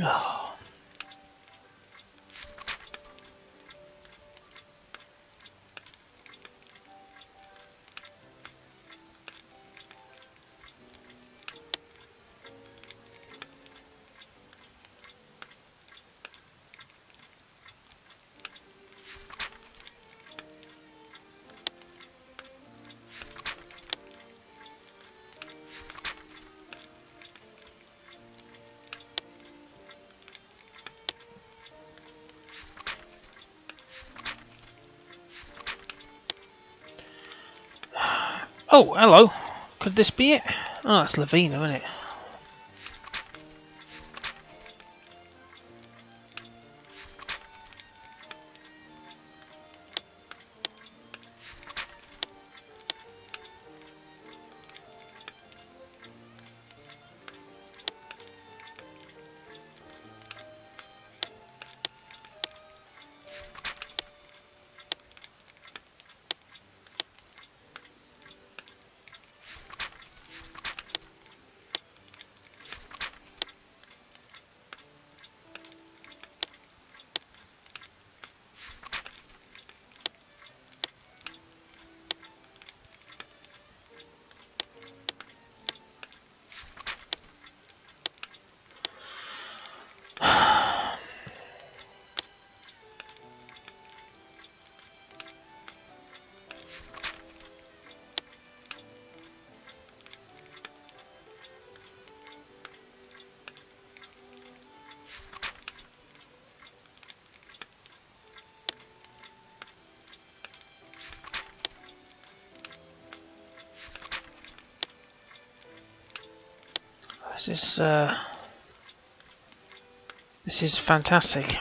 Oh. Oh, hello. Could this be it? Oh, that's Lavina, isn't it? This is fantastic.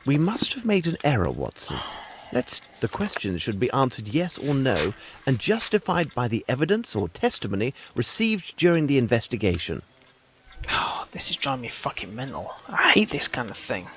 We must have made an error, Watson. The questions should be answered yes or no and justified by the evidence or testimony received during the investigation. Oh, this is driving me fucking mental. I hate this kind of thing.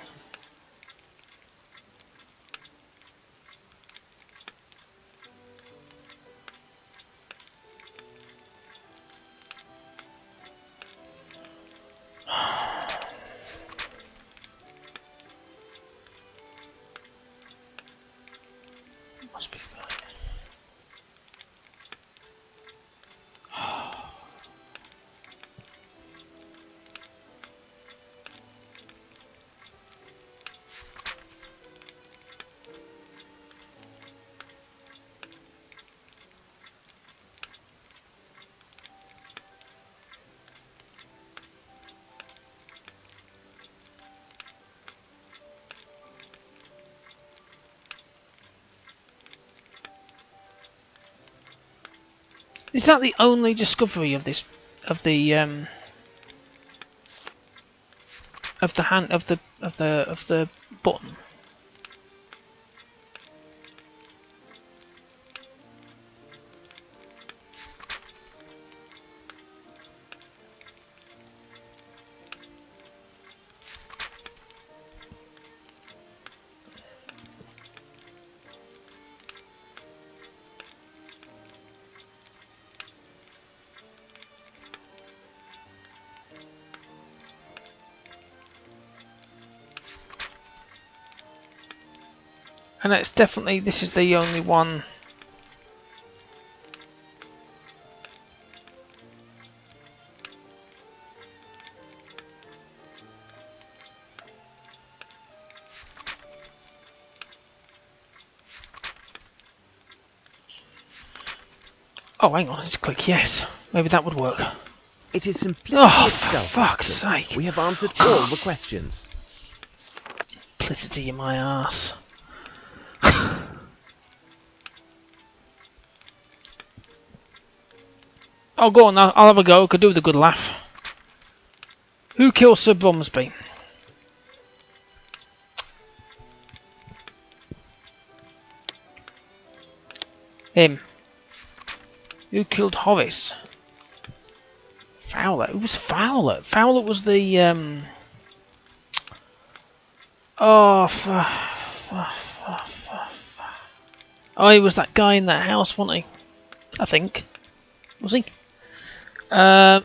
Must be right. Is that the only discovery of this, of the button? And it's definitely, this is the only one. Oh, hang on, let's click yes. Maybe that would work. It is simplicity Oh, itself. for fuck's Watson. sake. We have answered all the questions. Simplicity in my ass. Oh, go on, I'll have a go. Could do with a good laugh. Who killed Sir Bromsby? Him. Who killed Horace? Fowler. Who was Fowler? Fowler was the oh, oh, he was that guy in that house, wasn't he? I think. Was he? I'm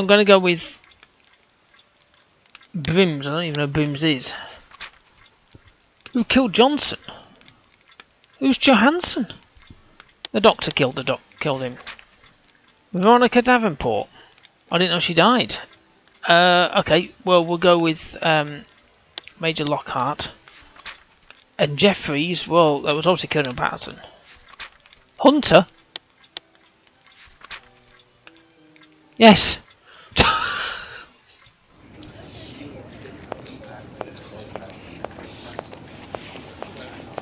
going to go with Brims. I don't even know who Brims is. Who killed Johnson? Who's Johansson? The doctor killed him. Veronica Davenport. I didn't know she died. Okay, well we'll go with Major Lockhart. And Jeffries, well, that was obviously Colonel Patterson. Hunter? Yes.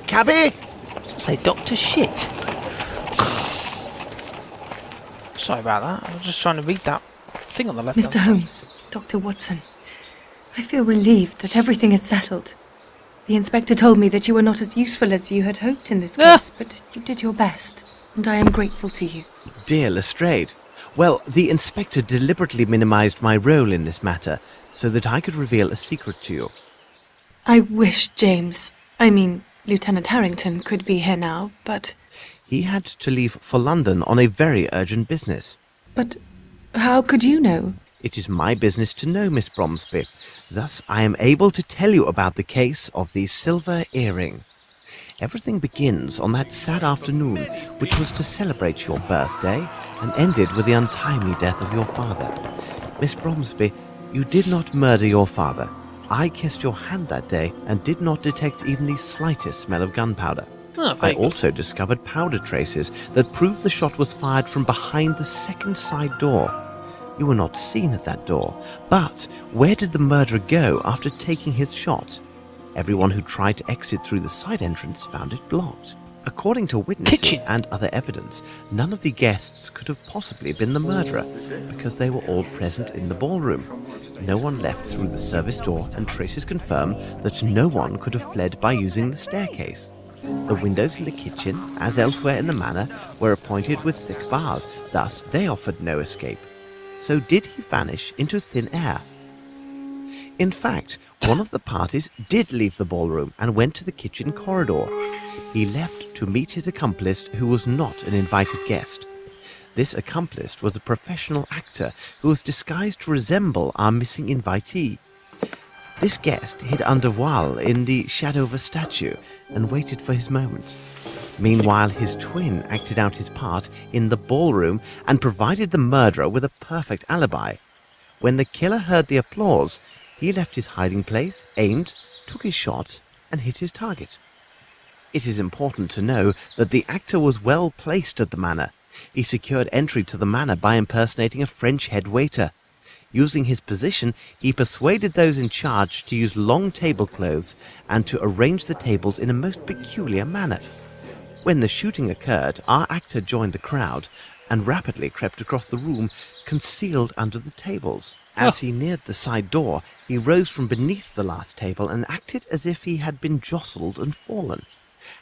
Cabby! Say Dr. Shit. Sorry about that. I was just trying to read that thing on the left. Mr. Holmes, Dr. Watson, I feel relieved that everything is settled. The inspector told me that you were not as useful as you had hoped in this case, but you did your best, and I am grateful to you. Dear Lestrade, well, the inspector deliberately minimized my role in this matter so that I could reveal a secret to you. I wish Lieutenant Harrington could be here now, but... He had to leave for London on a very urgent business. But how could you know? It is my business to know, Miss Bromsby. Thus, I am able to tell you about the case of the silver earring. Everything begins on that sad afternoon, which was to celebrate your birthday, and ended with the untimely death of your father. Miss Bromsby, you did not murder your father. I kissed your hand that day and did not detect even the slightest smell of gunpowder. I also discovered powder traces that proved the shot was fired from behind the second side door. You were not seen at that door, but where did the murderer go after taking his shot? Everyone who tried to exit through the side entrance found it blocked. According to witnesses and other evidence, none of the guests could have possibly been the murderer, because they were all present in the ballroom. No one left through the service door, and traces confirm that no one could have fled by using the staircase. The windows in the kitchen, as elsewhere in the manor, were appointed with thick bars, thus they offered no escape. So did he vanish into thin air? In fact, one of the parties did leave the ballroom and went to the kitchen corridor. He left to meet his accomplice, who was not an invited guest. This accomplice was a professional actor who was disguised to resemble our missing invitee. This guest hid under voile in the shadow of a statue and waited for his moment. Meanwhile, his twin acted out his part in the ballroom and provided the murderer with a perfect alibi. When the killer heard the applause, he left his hiding place, aimed, took his shot, and hit his target. It is important to know that the actor was well placed at the manor. He secured entry to the manor by impersonating a French head waiter. Using his position, he persuaded those in charge to use long tablecloths and to arrange the tables in a most peculiar manner. When the shooting occurred, our actor joined the crowd and rapidly crept across the room, concealed under the tables. As he neared the side door, he rose from beneath the last table and acted as if he had been jostled and fallen.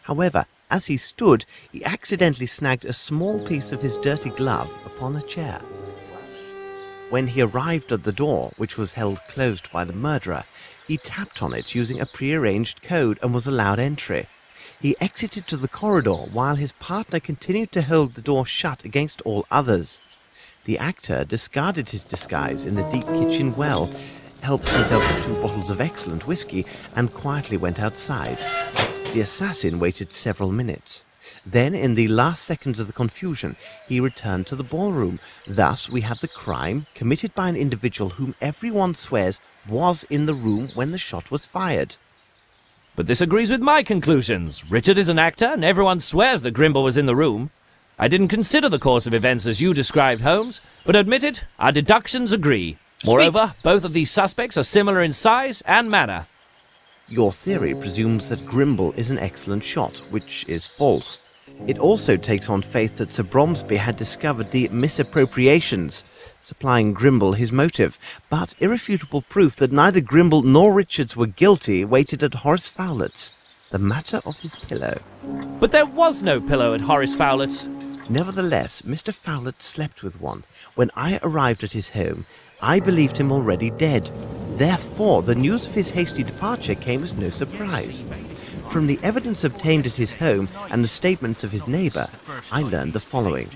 However, as he stood, he accidentally snagged a small piece of his dirty glove upon a chair. When he arrived at the door, which was held closed by the murderer, he tapped on it using a prearranged code and was allowed entry. He exited to the corridor while his partner continued to hold the door shut against all others. The actor discarded his disguise in the deep kitchen well, helped himself to 2 bottles of excellent whiskey, and quietly went outside. The assassin waited several minutes. Then, in the last seconds of the confusion, he returned to the ballroom. Thus, we have the crime committed by an individual whom everyone swears was in the room when the shot was fired. But this agrees with my conclusions. Richard is an actor, and everyone swears that Grimble was in the room. I didn't consider the course of events as you described, Holmes, but admit it, our deductions agree. Moreover, both of these suspects are similar in size and manner. Your theory presumes that Grimble is an excellent shot, which is false. It also takes on faith that Sir Bromsby had discovered the misappropriations, supplying Grimble his motive, but irrefutable proof that neither Grimble nor Richards were guilty waited at Horace Fowlett's, the matter of his pillow. But there was no pillow at Horace Fowlett's. Nevertheless, Mr. Fowlett slept with one. When I arrived at his home, I believed him already dead. Therefore, the news of his hasty departure came as no surprise. From the evidence obtained at his home and the statements of his neighbour, I learned the following.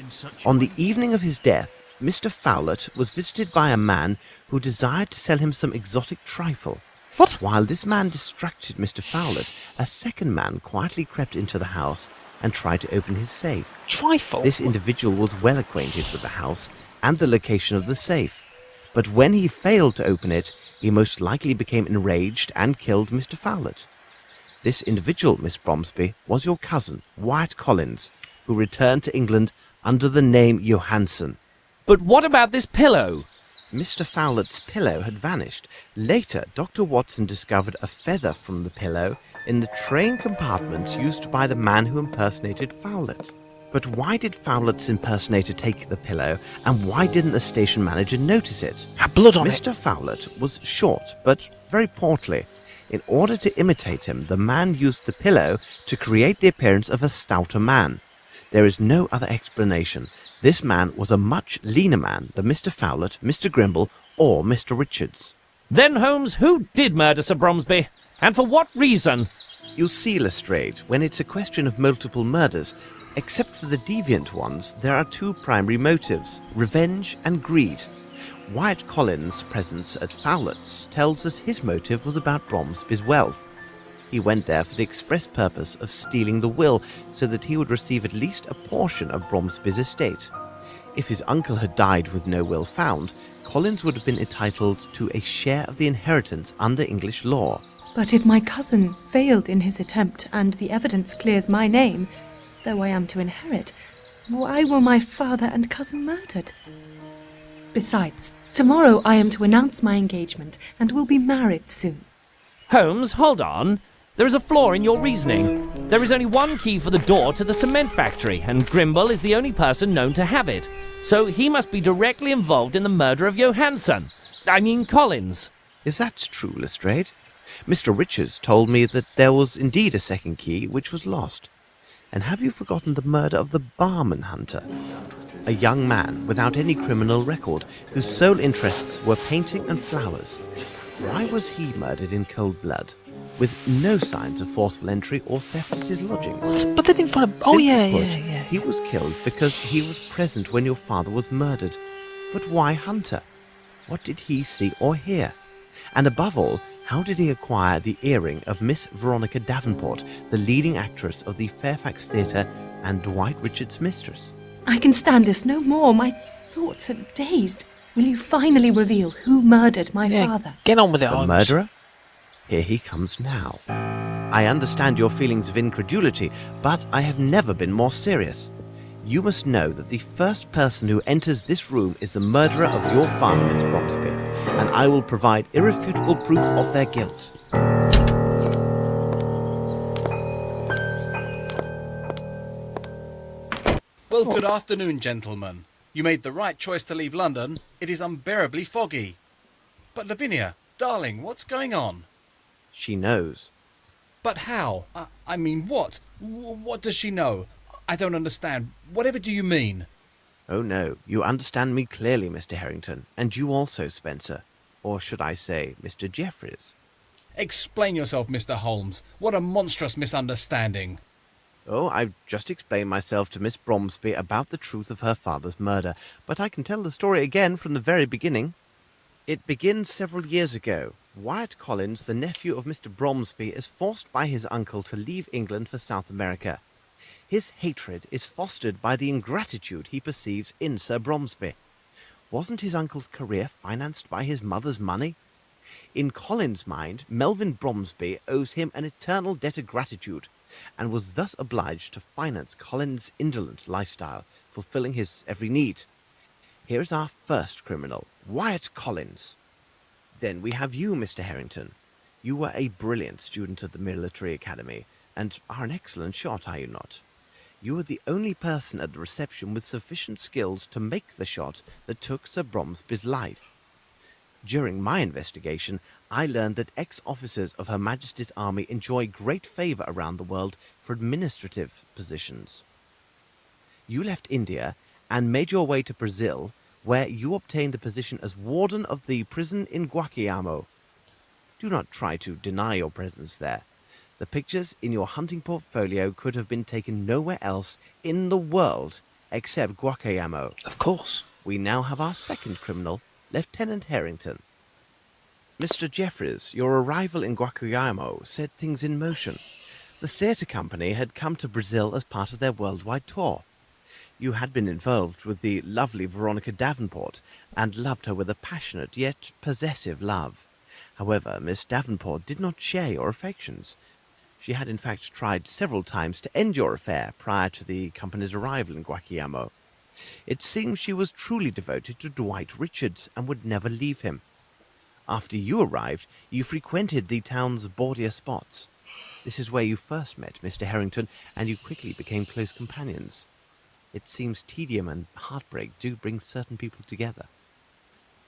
On the evening of his death, Mr. Fowlett was visited by a man who desired to sell him some exotic trifle. What? While this man distracted Mr. Fowlett, a second man quietly crept into the house and tried to open his safe. Trifle? This individual was well acquainted with the house and the location of the safe, but when he failed to open it, he most likely became enraged and killed Mr. Fowlett. This individual, Miss Bromsby, was your cousin, Wyatt Collins, who returned to England under the name Johansson. But what about this pillow? Mr. Fowlett's pillow had vanished. Later, Dr. Watson discovered a feather from the pillow in the train compartment used by the man who impersonated Fowlett. But why did Fowlett's impersonator take the pillow, and why didn't the station manager notice it? Had blood on Mr. Fowlett was short, but very portly. In order to imitate him, the man used the pillow to create the appearance of a stouter man. There is no other explanation. This man was a much leaner man than Mr. Fowlett, Mr. Grimble, or Mr. Richards. Then, Holmes, who did murder Sir Bromsby? And for what reason? You'll see, Lestrade, when it's a question of multiple murders, except for the deviant ones, there are two primary motives, revenge and greed. Wyatt Collins' presence at Fowlett's tells us his motive was about Bromsby's wealth. He went there for the express purpose of stealing the will so that he would receive at least a portion of Bromsby's estate. If his uncle had died with no will found, Collins would have been entitled to a share of the inheritance under English law. But if my cousin failed in his attempt and the evidence clears my name, though I am to inherit, why were my father and cousin murdered? Besides, tomorrow I am to announce my engagement and will be married soon. Holmes, hold on. There is a flaw in your reasoning. There is only one key for the door to the cement factory, and Grimble is the only person known to have it. So he must be directly involved in the murder of Collins. Is that true, Lestrade? Mr. Richards told me that there was indeed a second key which was lost. And have you forgotten the murder of the barman hunter? A young man without any criminal record, whose sole interests were painting and flowers. Why was he murdered in cold blood, with no signs of forceful entry or theft at his lodgings? But they didn't find a... Oh, Simply yeah, put, yeah. He was killed because he was present when your father was murdered. But why Hunter? What did he see or hear? And above all, how did he acquire the earring of Miss Veronica Davenport, the leading actress of the Fairfax Theatre and Dwight Richards' mistress? I can stand this no more. My thoughts are dazed. Will you finally reveal who murdered my father? Get on with it, The Holmes. murderer? Here he comes now. I understand your feelings of incredulity, but I have never been more serious. You must know that the first person who enters this room is the murderer of your father, Miss Bromsby, and I will provide irrefutable proof of their guilt. Well, good afternoon, gentlemen. You made the right choice to leave London. It is unbearably foggy. But Lavinia, darling, what's going on? She knows. But how? I mean, what? What does she know? I don't understand. Whatever do you mean? Oh no, you understand me clearly, Mr. Harrington, and you also, Spencer. Or should I say, Mr. Jeffries? Explain yourself, Mr. Holmes. What a monstrous misunderstanding. Oh, I've just explained myself to Miss Bromsby about the truth of her father's murder, but I can tell the story again from the very beginning. It begins several years ago. Wyatt Collins, the nephew of Mr. Bromsby, is forced by his uncle to leave England for South America. His hatred is fostered by the ingratitude he perceives in Sir Bromsby. Wasn't his uncle's career financed by his mother's money? In Collins' mind, Melvyn Bromsby owes him an eternal debt of gratitude, and was thus obliged to finance Collins' indolent lifestyle, fulfilling his every need. Here is our first criminal, Wyatt Collins. Then we have you, Mr. Harrington. You were a brilliant student at the Military Academy, and are an excellent shot, are you not? You were the only person at the reception with sufficient skills to make the shot that took Sir Bromsby's life. During my investigation, I learned that ex-officers of Her Majesty's Army enjoy great favour around the world for administrative positions. You left India and made your way to Brazil, where you obtained the position as warden of the prison in Guaquiamo. Do not try to deny your presence there. The pictures in your hunting portfolio could have been taken nowhere else in the world except Guaquiamo. Of course. We now have our second criminal, Lieutenant Harrington. Mr. Jeffries, your arrival in Guaquiamo set things in motion. The theatre company had come to Brazil as part of their worldwide tour. You had been involved with the lovely Veronica Davenport and loved her with a passionate yet possessive love. However, Miss Davenport did not share your affections. She had in fact tried several times to end your affair prior to the company's arrival in Guaquiamo. It seems she was truly devoted to Dwight Richards and would never leave him. After you arrived, you frequented the town's bawdier spots. This is where you first met Mr. Harrington, and you quickly became close companions. It seems tedium and heartbreak do bring certain people together.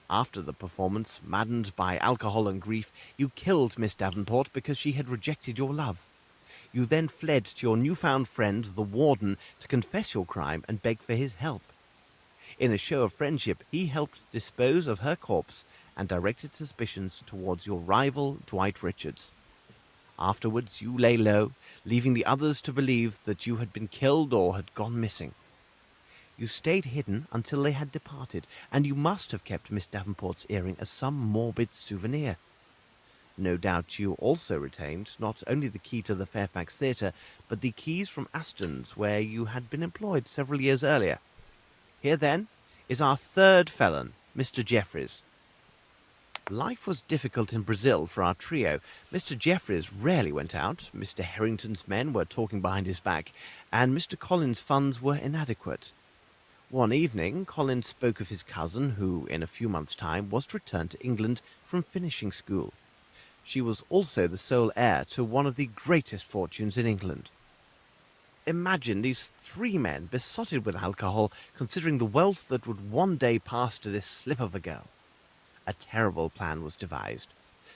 After the performance, maddened by alcohol and grief, you killed Miss Davenport because she had rejected your love. You then fled to your newfound friend, the warden, to confess your crime and beg for his help. In a show of friendship, he helped dispose of her corpse and directed suspicions towards your rival, Dwight Richards. Afterwards, you lay low, leaving the others to believe that you had been killed or had gone missing. You stayed hidden until they had departed, and you must have kept Miss Davenport's earring as some morbid souvenir. No doubt you also retained not only the key to the Fairfax Theatre, but the keys from Aston's, where you had been employed several years earlier. Here, then, is our third felon, Mr. Jeffries. Life was difficult in Brazil for our trio. Mr. Jeffries rarely went out, Mr. Harrington's men were talking behind his back, and Mr. Collins' funds were inadequate. One evening, Collins spoke of his cousin, who, in a few months' time, was to return to England from finishing school. She was also the sole heir to one of the greatest fortunes in England. Imagine these three men besotted with alcohol, considering the wealth that would one day pass to this slip of a girl. A terrible plan was devised.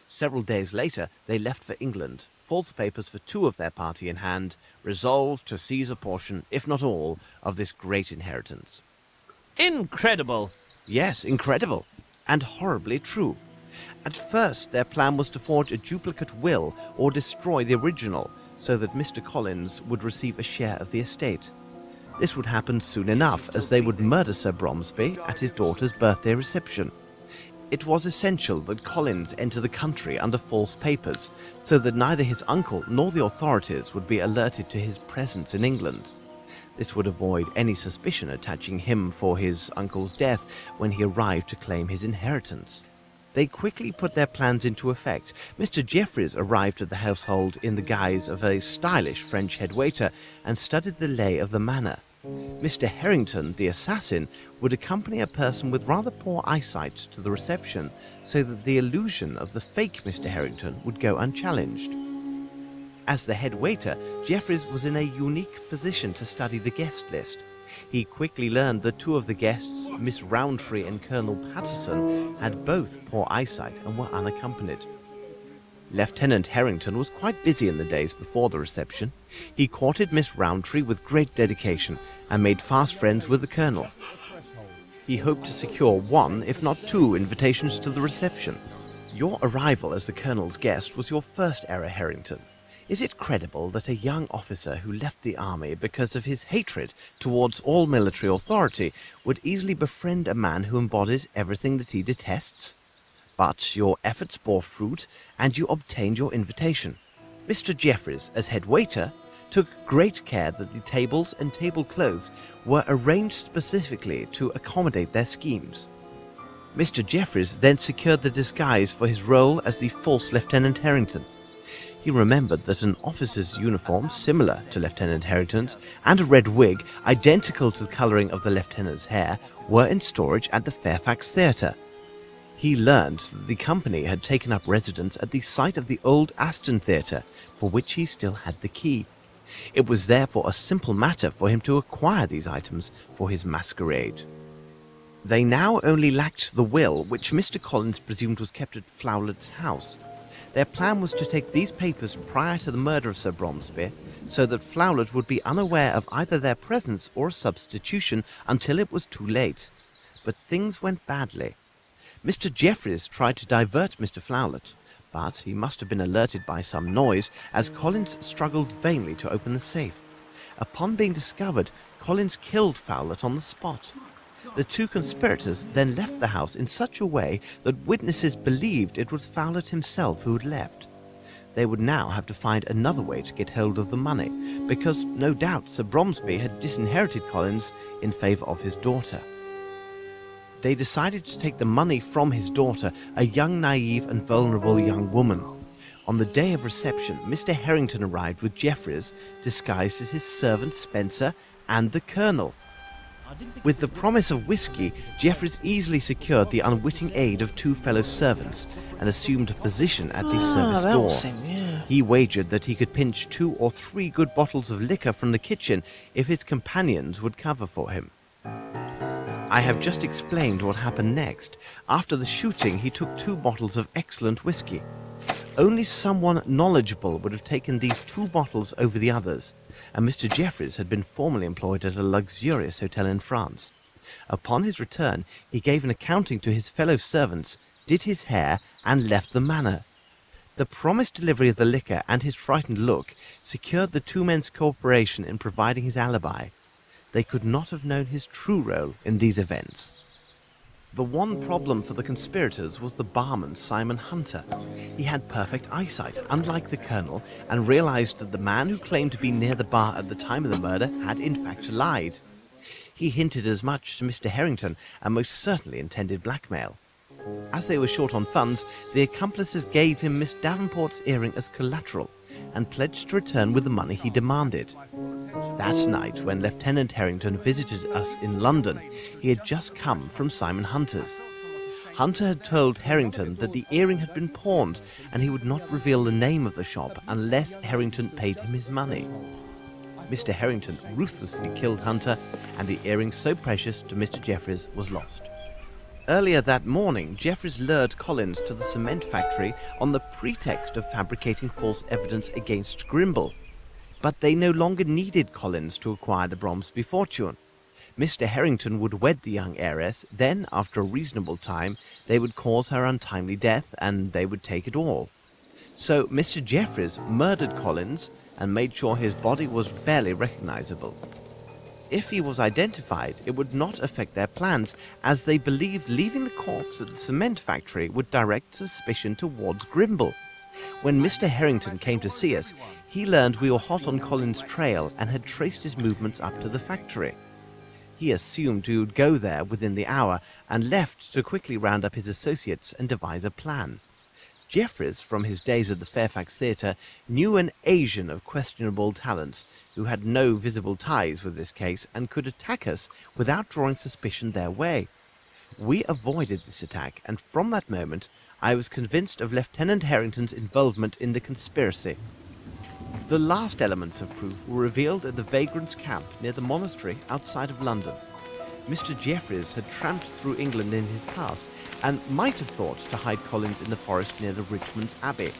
Several days later, they left for England, false papers for two of their party in hand, resolved to seize a portion, if not all, of this great inheritance. Incredible! Yes, incredible, and horribly true. At first, their plan was to forge a duplicate will or destroy the original, so that Mr. Collins would receive a share of the estate. This would happen soon enough, as they would murder Sir Bromsby at his daughter's birthday reception. It was essential that Collins enter the country under false papers, so that neither his uncle nor the authorities would be alerted to his presence in England. This would avoid any suspicion attaching him for his uncle's death when he arrived to claim his inheritance. They quickly put their plans into effect. Mr. Jeffries arrived at the household in the guise of a stylish French head waiter and studied the lay of the manor. Mr. Harrington, the assassin, would accompany a person with rather poor eyesight to the reception, so that the illusion of the fake Mr. Harrington would go unchallenged. As the head waiter, Jeffries was in a unique position to study the guest list. He quickly learned that two of the guests, Miss Rowntree and Colonel Patterson, had both poor eyesight and were unaccompanied. Lieutenant Harrington was quite busy in the days before the reception. He courted Miss Rowntree with great dedication and made fast friends with the Colonel. He hoped to secure one, if not two, invitations to the reception. Your arrival as the Colonel's guest was your first error, Harrington. Is it credible that a young officer who left the army because of his hatred towards all military authority would easily befriend a man who embodies everything that he detests? But your efforts bore fruit, and you obtained your invitation. Mr. Jeffries, as head waiter, took great care that the tables and tablecloths were arranged specifically to accommodate their schemes. Mr. Jeffries then secured the disguise for his role as the false Lieutenant Harrington. He remembered that an officer's uniform, similar to Lieutenant Harrington's, and a red wig, identical to the colouring of the lieutenant's hair, were in storage at the Fairfax Theatre. He learned that the company had taken up residence at the site of the old Aston Theatre, for which he still had the key. It was therefore a simple matter for him to acquire these items for his masquerade. They now only lacked the will, which Mr. Collins presumed was kept at Flowlet's house. Their plan was to take these papers prior to the murder of Sir Bromsby, so that Flowlet would be unaware of either their presence or a substitution until it was too late. But things went badly. Mr. Jeffreys tried to divert Mr. Flowlet, but he must have been alerted by some noise, as Collins struggled vainly to open the safe. Upon being discovered, Collins killed Flowlet on the spot. The two conspirators then left the house in such a way that witnesses believed it was Flowlet himself who had left. They would now have to find another way to get hold of the money, because no doubt Sir Bromsby had disinherited Collins in favour of his daughter. They decided to take the money from his daughter, a young, naive and vulnerable young woman. On the day of reception, Mr. Harrington arrived with Jeffreys, disguised as his servant Spencer and the Colonel. With the promise of whiskey, Jeffreys easily secured the unwitting aid of two fellow servants and assumed a position at the service door. He wagered that he could pinch 2 or 3 good bottles of liquor from the kitchen if his companions would cover for him. I have just explained what happened next. After the shooting, he took 2 bottles of excellent whiskey. Only someone knowledgeable would have taken these 2 bottles over the others, and Mr. Jeffreys had been formerly employed at a luxurious hotel in France. Upon his return, he gave an accounting to his fellow servants, did his hair, and left the manor. The promised delivery of the liquor and his frightened look secured the 2 men's cooperation in providing his alibi. They could not have known his true role in these events. The one problem for the conspirators was the barman Simon Hunter. He had perfect eyesight, unlike the Colonel, and realized that the man who claimed to be near the bar at the time of the murder had in fact lied. He hinted as much to Mr. Harrington and most certainly intended blackmail. As they were short on funds, the accomplices gave him Miss Davenport's earring as collateral and pledged to return with the money he demanded. That night, when Lieutenant Harrington visited us in London, he had just come from Simon Hunter's. Hunter had told Harrington that the earring had been pawned and he would not reveal the name of the shop unless Harrington paid him his money. Mr. Harrington ruthlessly killed Hunter, and the earring so precious to Mr. Jeffreys was lost. Earlier that morning, Jeffreys lured Collins to the cement factory on the pretext of fabricating false evidence against Grimble. But they no longer needed Collins to acquire the Bromsby fortune. Mr. Harrington would wed the young heiress, then, after a reasonable time, they would cause her untimely death, and they would take it all. So Mr. Jeffreys murdered Collins and made sure his body was barely recognizable. If he was identified, it would not affect their plans, as they believed leaving the corpse at the cement factory would direct suspicion towards Grimble. When Mr. Harrington came to see us, he learned we were hot on Collins' trail and had traced his movements up to the factory. He assumed we would go there within the hour and left to quickly round up his associates and devise a plan. Jeffreys, from his days at the Fairfax Theatre, knew an Asian of questionable talents who had no visible ties with this case and could attack us without drawing suspicion their way. We avoided this attack, and from that moment I was convinced of Lieutenant Harrington's involvement in the conspiracy. The last elements of proof were revealed at the vagrants' camp near the monastery outside of London. Mr. Jeffreys had tramped through England in his past and might have thought to hide Collins in the forest near the Richmond's Abbey.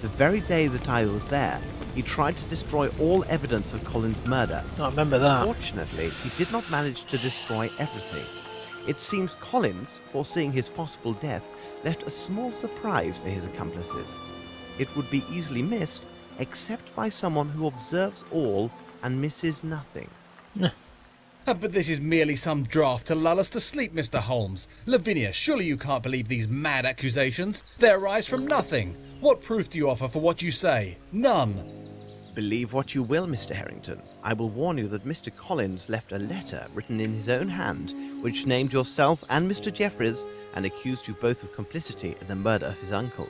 The very day that I was there, he tried to destroy all evidence of Collins' murder. I remember that. Fortunately, he did not manage to destroy everything. It seems Collins, foreseeing his possible death, left a small surprise for his accomplices. It would be easily missed, except by someone who observes all and misses nothing. But this is merely some draught to lull us to sleep, Mr. Holmes. Lavinia, surely you can't believe these mad accusations? They arise from nothing. What proof do you offer for what you say? None. Believe what you will, Mr. Harrington. I will warn you that Mr. Collins left a letter written in his own hand, which named yourself and Mr. Jeffreys and accused you both of complicity in the murder of his uncle.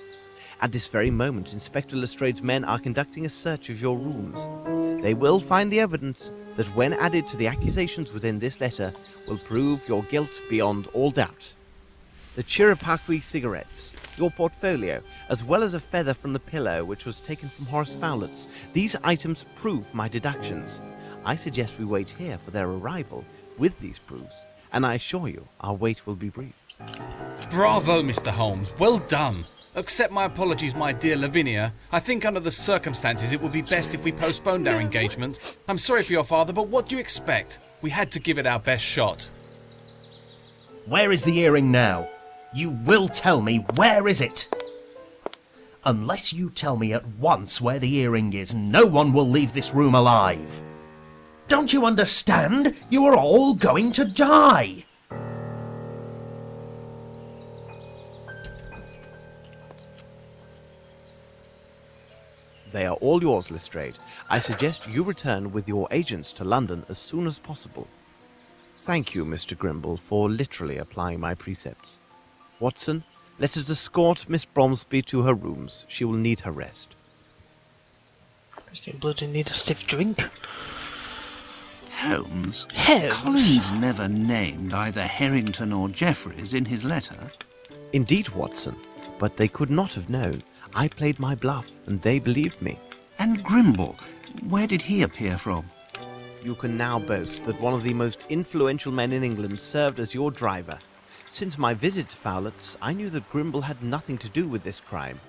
At this very moment, Inspector Lestrade's men are conducting a search of your rooms. They will find the evidence that, when added to the accusations within this letter, will prove your guilt beyond all doubt. the Chirapaqui cigarettes, your portfolio, as well as a feather from the pillow which was taken from Horace Fowlett's. These items prove my deductions. I suggest we wait here for their arrival with these proofs, and I assure you our wait will be brief. Bravo, Mr. Holmes. Well done. Accept my apologies, my dear Lavinia. I think under the circumstances it would be best if we postponed our engagement. I'm sorry for your father, but what do you expect? We had to give it our best shot. Where is the earring now? You will tell me, where is it? Unless you tell me at once where the earring is, no one will leave this room alive. Don't you understand? You are all going to die. They are all yours, Lestrade. I suggest you return with your agents to London as soon as possible. Thank you, Mr. Grimble, for literally applying my precepts. Watson, let us escort Miss Bromsby to her rooms. She will need her rest. Mr. Bloody need a stiff drink. Holmes? Holmes? Collins never named either Harrington or Jeffreys in his letter. Indeed, Watson, but they could not have known. I played my bluff, and they believed me. And Grimble, where did he appear from? You can now boast that one of the most influential men in England served as your driver. Since my visit to Fowlett's, I knew that Grimble had nothing to do with this crime.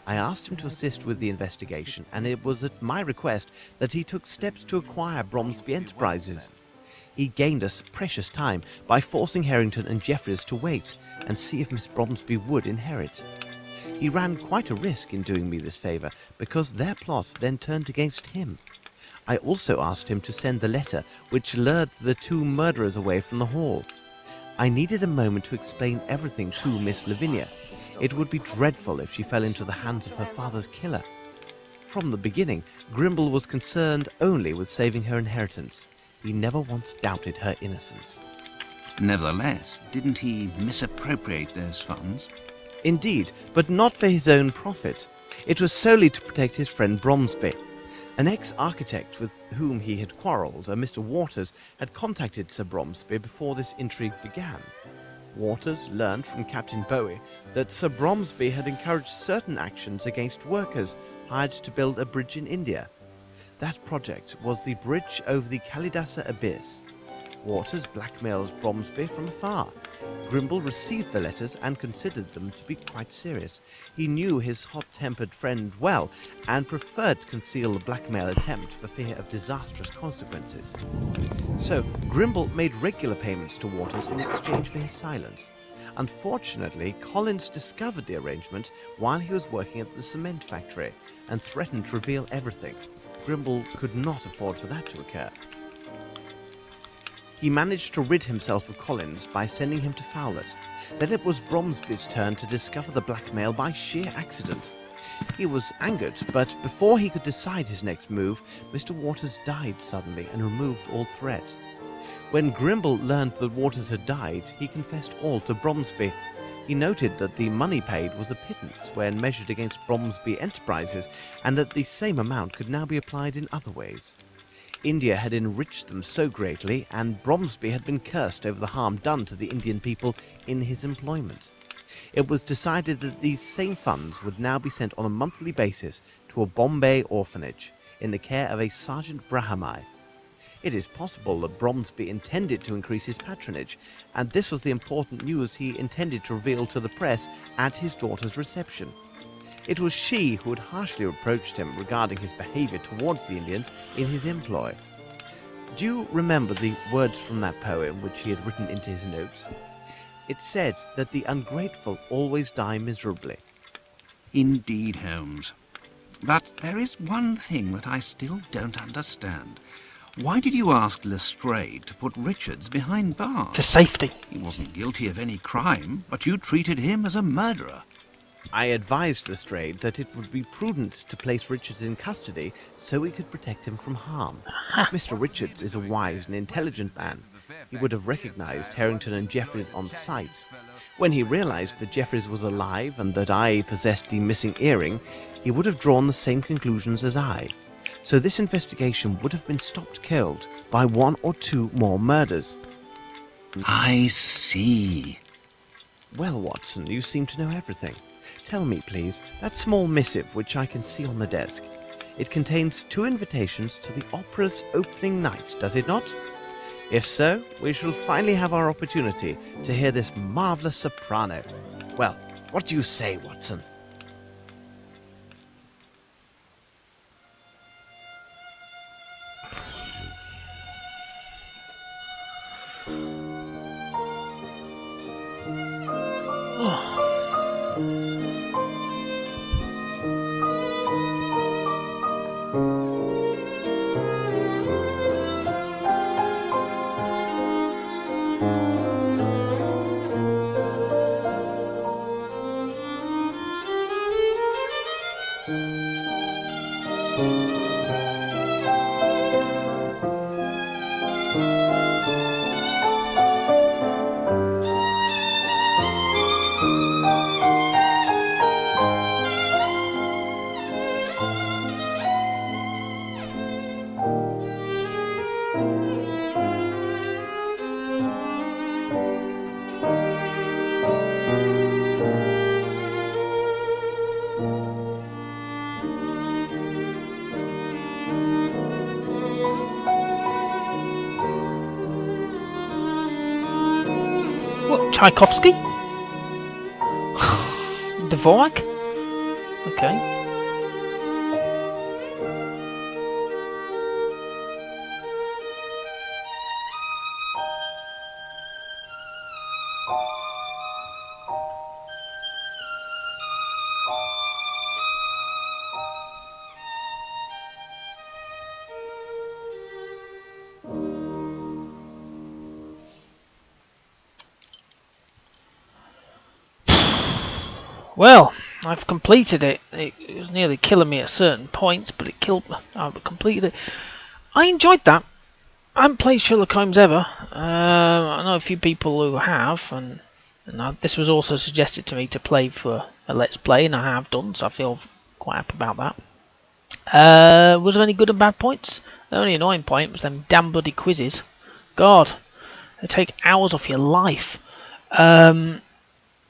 I asked him to assist with the investigation, and it was at my request that he took steps to acquire Bromsby Enterprises. He gained us precious time by forcing Harrington and Jeffreys to wait and see if Miss Bromsby would inherit. He ran quite a risk in doing me this favour, because their plots then turned against him. I also asked him to send the letter which lured the two murderers away from the hall. I needed a moment to explain everything to Miss Lavinia. It would be dreadful if she fell into the hands of her father's killer. From the beginning, Grimble was concerned only with saving her inheritance. He never once doubted her innocence. Nevertheless, didn't he misappropriate those funds? Indeed, but not for his own profit. It was solely to protect his friend Bromsby. An ex-architect with whom he had quarrelled, a Mr. Waters, had contacted Sir Bromsby before this intrigue began. Waters learned from Captain Bowie that Sir Bromsby had encouraged certain actions against workers hired to build a bridge in India. That project was the bridge over the Kalidasa Abyss. Waters blackmailed Bromsby from afar. Grimble received the letters and considered them to be quite serious. He knew his hot-tempered friend well and preferred to conceal the blackmail attempt for fear of disastrous consequences. So Grimble made regular payments to Waters in exchange for his silence. Unfortunately, Collins discovered the arrangement while he was working at the cement factory and threatened to reveal everything. Grimble could not afford for that to occur. He managed to rid himself of Collins by sending him to Fowlett. Then it was Bromsby's turn to discover the blackmail by sheer accident. He was angered, but before he could decide his next move, Mr. Waters died suddenly and removed all threat. When Grimble learned that Waters had died, he confessed all to Bromsby. He noted that the money paid was a pittance when measured against Bromsby Enterprises, and that the same amount could now be applied in other ways. India had enriched them so greatly, and Bromsby had been cursed over the harm done to the Indian people in his employment. It was decided that these same funds would now be sent on a monthly basis to a Bombay orphanage in the care of a Sergeant Brahamai. It is possible that Bromsby intended to increase his patronage, and this was the important news he intended to reveal to the press at his daughter's reception. It was she who had harshly reproached him regarding his behavior towards the Indians in his employ. Do you remember the words from that poem which he had written into his notes? It said that the ungrateful always die miserably. Indeed, Holmes. But there is one thing that I still don't understand. Why did you ask Lestrade to put Richards behind bars? For safety. He wasn't guilty of any crime, but you treated him as a murderer. I advised Lestrade that it would be prudent to place Richards in custody so we could protect him from harm. Mr. Richards is a wise and intelligent man. He would have recognized Harrington and Jeffreys on sight. When he realized that Jeffreys was alive and that I possessed the missing earring, he would have drawn the same conclusions as I. So this investigation would have been stopped cold by one or two more murders. I see. Well, Watson, you seem to know everything. Tell me, please, that small missive which I can see on the desk. It contains 2 invitations to the opera's opening night, does it not? If so, we shall finally have our opportunity to hear this marvellous soprano. Well, what do you say, Watson? What, Tchaikovsky? Dvorak? Okay. Well, I've completed it. It was nearly killing me at certain points, but it killed me. I've completed it. I enjoyed that. I haven't played Sherlock Holmes ever. I know a few people who have, and this was also suggested to me to play for a Let's Play, and I have done, so I feel quite happy about that. Was there any good and bad points? The only annoying point was them damn bloody quizzes. God, they take hours off your life.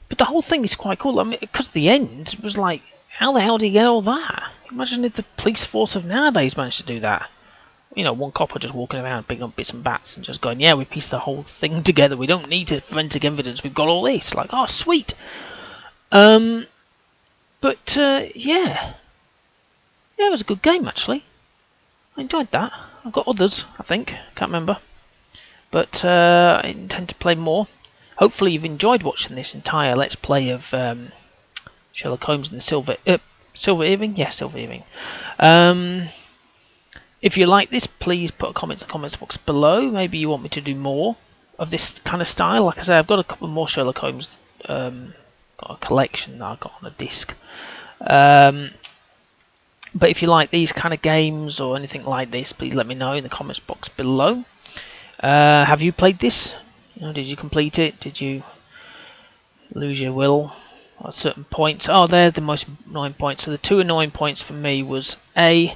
But the whole thing is quite cool. I mean, because the end was like, how the hell do you get all that? Imagine if the police force of nowadays managed to do that. You know, one copper just walking around picking up bits and bats and just going, yeah, we pieced the whole thing together. We don't need forensic evidence. We've got all this. Like, oh, sweet. Yeah. Yeah, it was a good game, actually. I enjoyed that. I've got others, I think. Can't remember. But I intend to play more. Hopefully you've enjoyed watching this entire Let's Play of Sherlock Holmes and the Silver Earring? Yeah, Silver Earring. If you like this, please put a comment in the comments box below. Maybe you want me to do more of this kind of style. Like I say, I've got a couple more Sherlock Holmes, got a collection that I got on a disc. But if you like these kind of games or anything like this, please let me know in the comments box below. Have you played this? You know, did you complete it? Did you lose your will at certain points? Oh, they're the most annoying points. So the 2 annoying points for me was the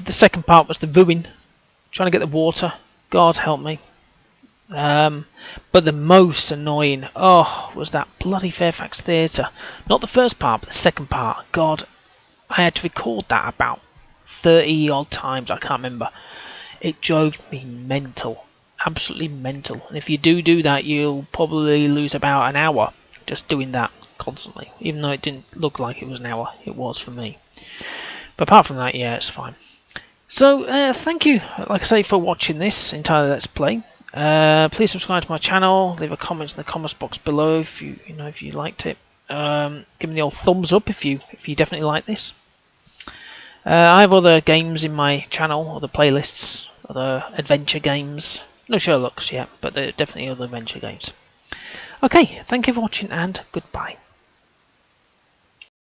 second part was the ruin, trying to get the water. God help me. But the most annoying, was that bloody Fairfax Theatre. Not the first part, but the second part. God, I had to record that about 30 odd times. I can't remember. It drove me mental, absolutely mental. And if you do that, you'll probably lose about an hour just doing that constantly. Even though it didn't look like it was an hour, it was for me. But apart from that, yeah, it's fine. So thank you, like I say, for watching this entire Let's Play. Please subscribe to my channel. Leave a comment in the comments box below if you liked it. Give me the old thumbs up if you definitely like this. I have other games in my channel, other playlists, other adventure games. No Sherlock's yet, but there are definitely other adventure games. Okay, thank you for watching and goodbye.